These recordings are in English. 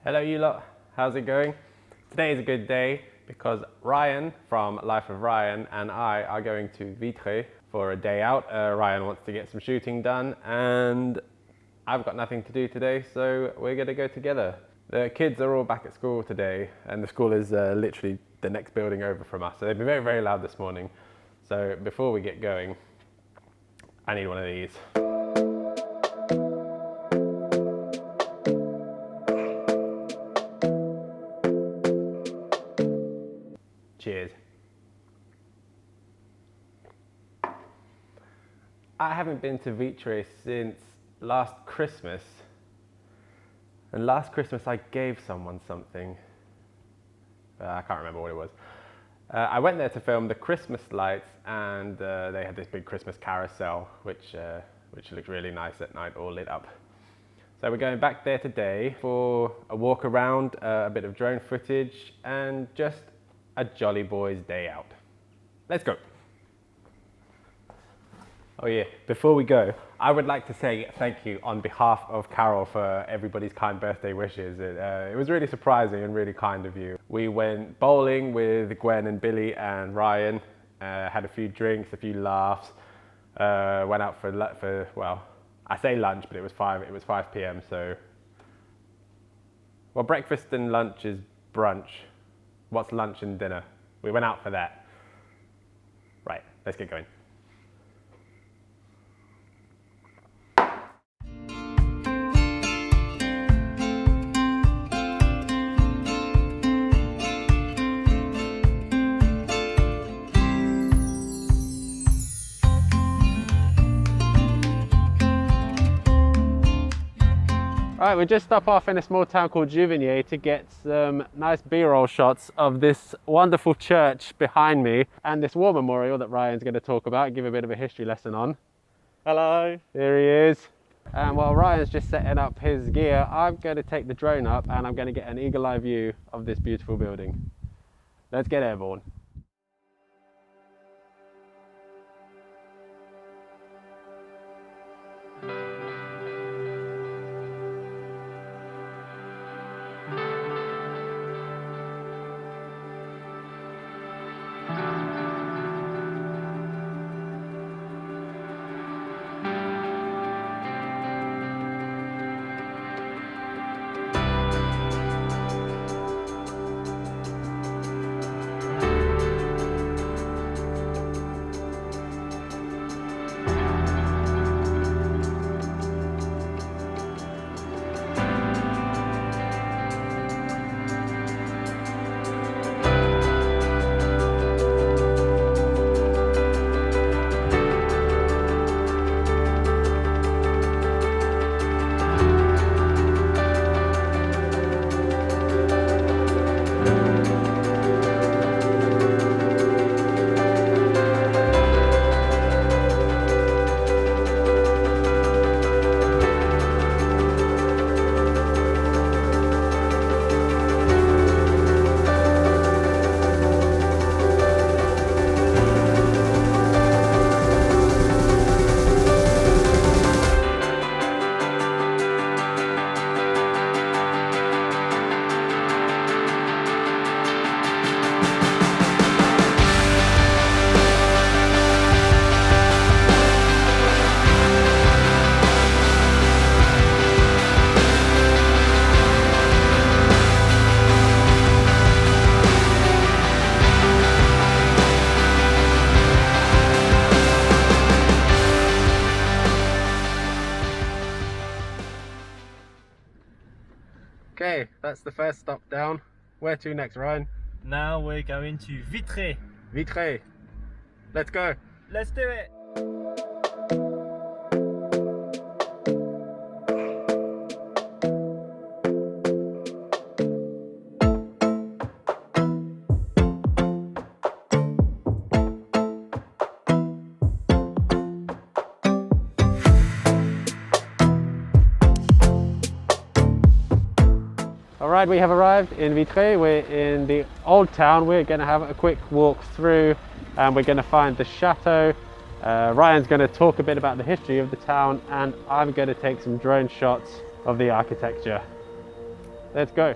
Hello you lot, how's it going? Today is a good day because Ryan from Life of Ryan and I are going to Vitré for a day out. Ryan wants to get some shooting done and I've got nothing to do today, so we're going to go together. The kids are all back at school today and the school is literally the next building over from us, so they've been very, very loud this morning. So before we get going, I need one of these. Cheers. I haven't been to Vitré since last Christmas. And last Christmas I gave someone something. I can't remember what it was. I went there to film the Christmas lights and they had this big Christmas carousel which looked really nice at night, all lit up. So we're going back there today for a walk around, a bit of drone footage and just a jolly boys day out. Let's go. Oh yeah, before we go, I would like to say thank you on behalf of Carol for everybody's kind birthday wishes. It was really surprising and really kind of you. We went bowling with Gwen and Billy and Ryan, had a few drinks, a few laughs, went out for well, I say lunch, but it was 5 p.m. so, well, breakfast and lunch is brunch. What's lunch and dinner? We went out for that. Right, let's get going. All right, we just stopped off in a small town called Juvenet to get some nice B-roll shots of this wonderful church behind me and this war memorial that Ryan's going to talk about, give a bit of a history lesson on. Hello. There he is. And while Ryan's just setting up his gear, I'm going to take the drone up and I'm going to get an eagle-eye view of this beautiful building. Let's get airborne. Okay, that's the first stop down. Where to next, Ryan? Now we're going to Vitré. Vitré. Let's go. Let's do it. Alright, we have arrived in Vitré. We're in the old town. We're going to have a quick walk through and we're going to find the Chateau. Ryan's going to talk a bit about the history of the town and I'm going to take some drone shots of the architecture. Let's go.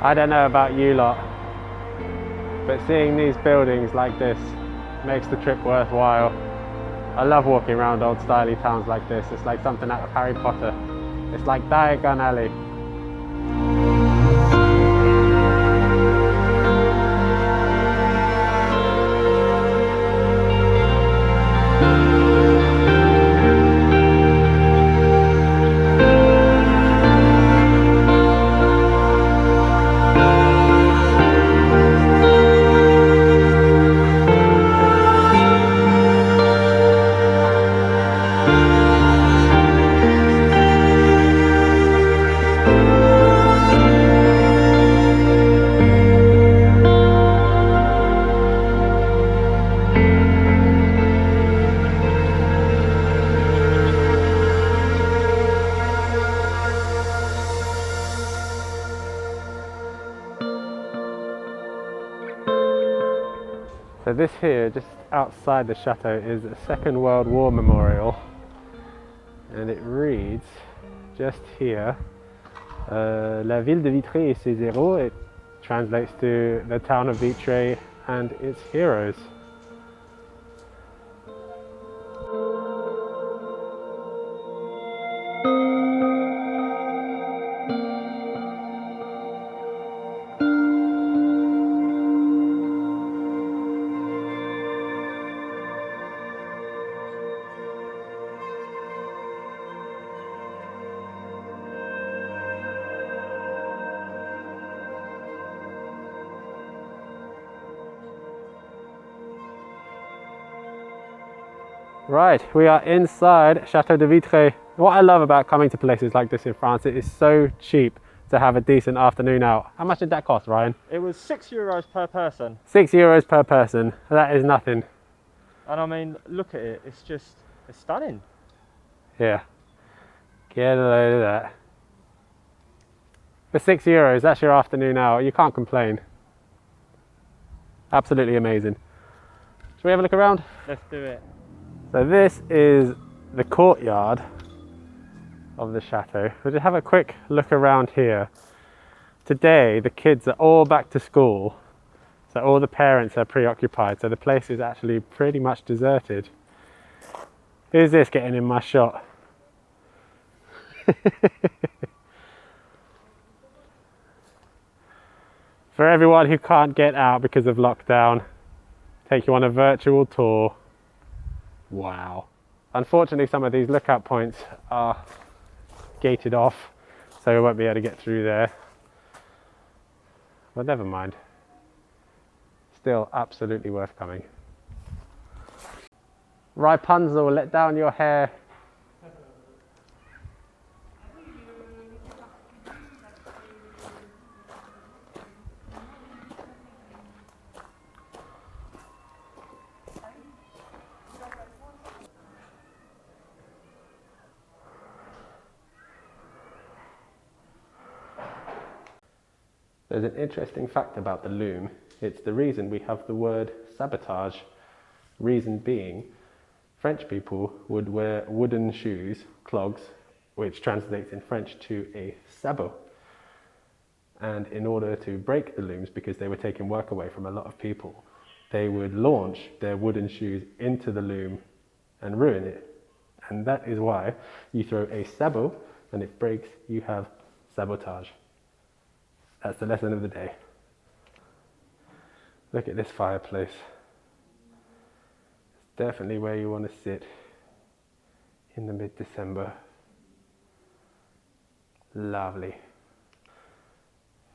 I don't know about you lot, but seeing these buildings like this makes the trip worthwhile. I love walking around old styly towns like this. It's like something out of Harry Potter. It's like Diagon Alley. So this here, just outside the chateau, is a Second World War memorial, and it reads just here, La ville de Vitré et ses héros. It translates to the town of Vitré and its heroes. Right, we are inside Chateau de Vitré. What I love about coming to places like this in France, it is so cheap to have a decent afternoon out. How much did that cost, Ryan? It was €6 per person. €6 per person. That is nothing. And I mean, look at it. It's stunning. Yeah. Get a load of that. For €6, that's your afternoon out. You can't complain. Absolutely amazing. Shall we have a look around? Let's do it. So this is the courtyard of the chateau. We'll just have a quick look around here. Today the kids are all back to school, so all the parents are preoccupied, so the place is actually pretty much deserted. Who's this getting in my shot? For everyone who can't get out because of lockdown, take you on a virtual tour. Wow. Unfortunately, some of these lookout points are gated off, so we won't be able to get through there. But never mind. Still absolutely worth coming. Rapunzel, let down your hair. There's an interesting fact about the loom. It's the reason we have the word sabotage. Reason being, French people would wear wooden shoes, clogs, which translates in French to a sabot. And in order to break the looms, because they were taking work away from a lot of people, they would launch their wooden shoes into the loom and ruin it. And that is why you throw a sabot and it breaks, you have sabotage. That's the lesson of the day. Look at this fireplace. It's definitely where you want to sit in the mid-December. Lovely.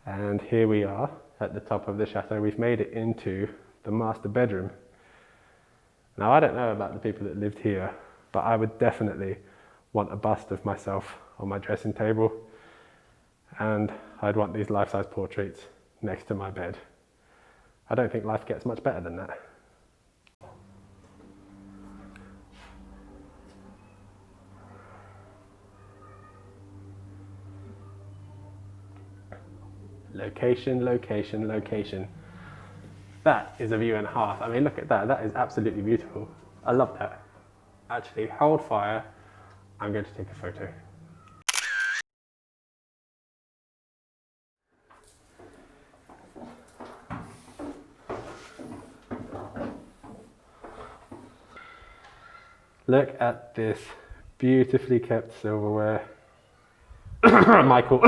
And here we are at the top of the chateau. We've made it into the master bedroom. Now, I don't know about the people that lived here, but I would definitely want a bust of myself on my dressing table, and I'd want these life-size portraits next to my bed. I don't think life gets much better than that. Location, location, location. That is a view and a half. I mean, look at that. That is absolutely beautiful. I love that. Actually, hold fire. I'm going to take a photo. Look at this beautifully kept silverware. Michael.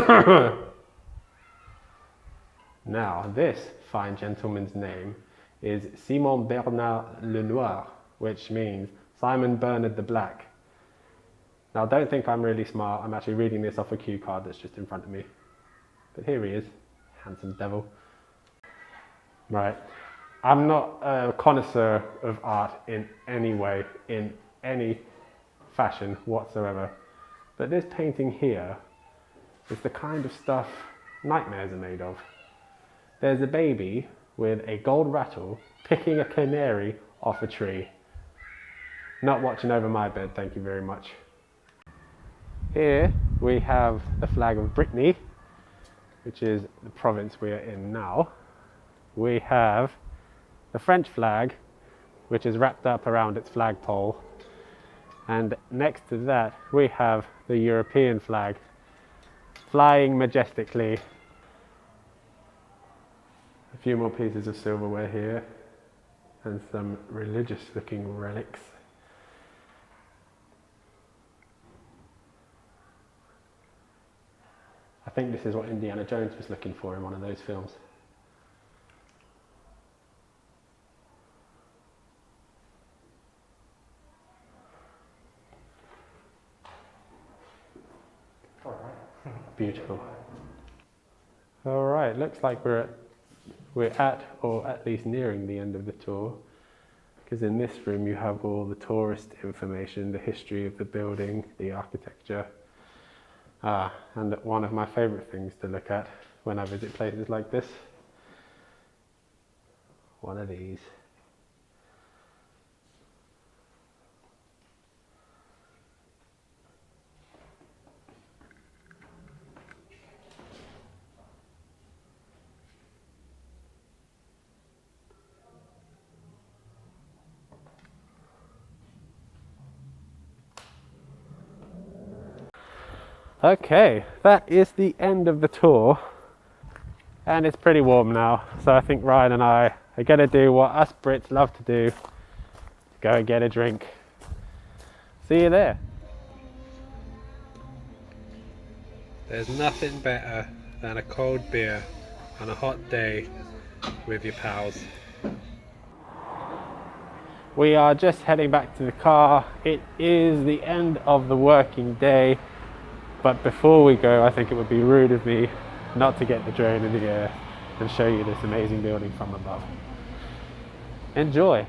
Now, this fine gentleman's name is Simon Bernard Lenoir, which means Simon Bernard the Black. Now, don't think I'm really smart. I'm actually reading this off a cue card that's just in front of me. But here he is, handsome devil. Right. I'm not a connoisseur of art in any way, in any fashion whatsoever. But this painting here is the kind of stuff nightmares are made of. There's a baby with a gold rattle picking a canary off a tree. Not watching over my bed, thank you very much. Here we have the flag of Brittany, which is the province we are in now. We have the French flag, which is wrapped up around its flagpole. And next to that, we have the European flag, flying majestically. A few more pieces of silverware here, and some religious looking relics. I think this is what Indiana Jones was looking for in one of those films. Beautiful. All right, looks like we're at, or at least nearing the end of the tour, because in this room you have all the tourist information, the history of the building, the architecture, and one of my favorite things to look at when I visit places like this, one of these. Okay, that is the end of the tour, and it's pretty warm now, so I think Ryan and I are going to do what us Brits love to do, go and get a drink. See you there. There's nothing better than a cold beer on a hot day with your pals. We are just heading back to the car. It is the end of the working day. But before we go, I think it would be rude of me not to get the drone in the air and show you this amazing building from above. Enjoy!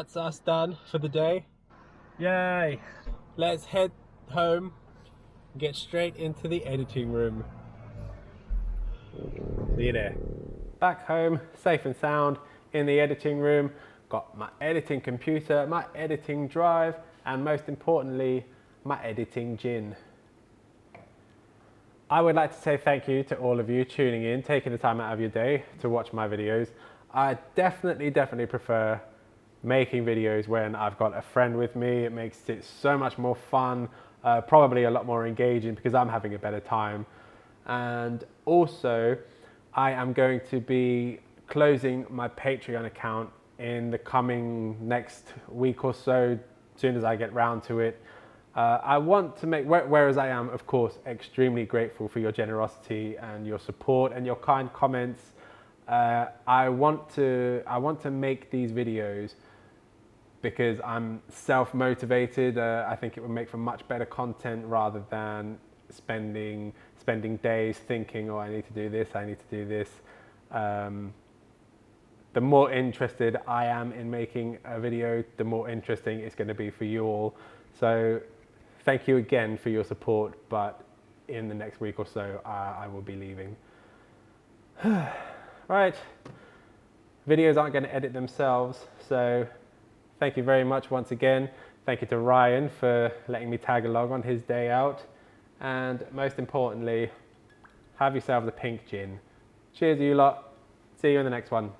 that's us done for the day. Yay! Let's head home and get straight into the editing room. See you there. Back home, safe and sound, in the editing room. Got my editing computer, my editing drive, and most importantly, my editing gin. I would like to say thank you to all of you tuning in, taking the time out of your day to watch my videos. I definitely prefer making videos when I've got a friend with me. It makes it so much more fun, probably a lot more engaging because I'm having a better time. And also, I am going to be closing my Patreon account in the coming next week or so, as soon as I get round to it. I want to make, whereas I am, of course, extremely grateful for your generosity and your support and your kind comments. I want to make these videos because I'm self-motivated. I think it would make for much better content rather than spending days thinking, oh, I need to do this, I need to do this. The more interested I am in making a video, the more interesting it's going to be for you all. So thank you again for your support, but in the next week or so, I will be leaving. Right, videos aren't going to edit themselves, so thank you very much once again. Thank you to Ryan for letting me tag along on his day out. And most importantly, have yourselves a pink gin. Cheers you lot. See you in the next one.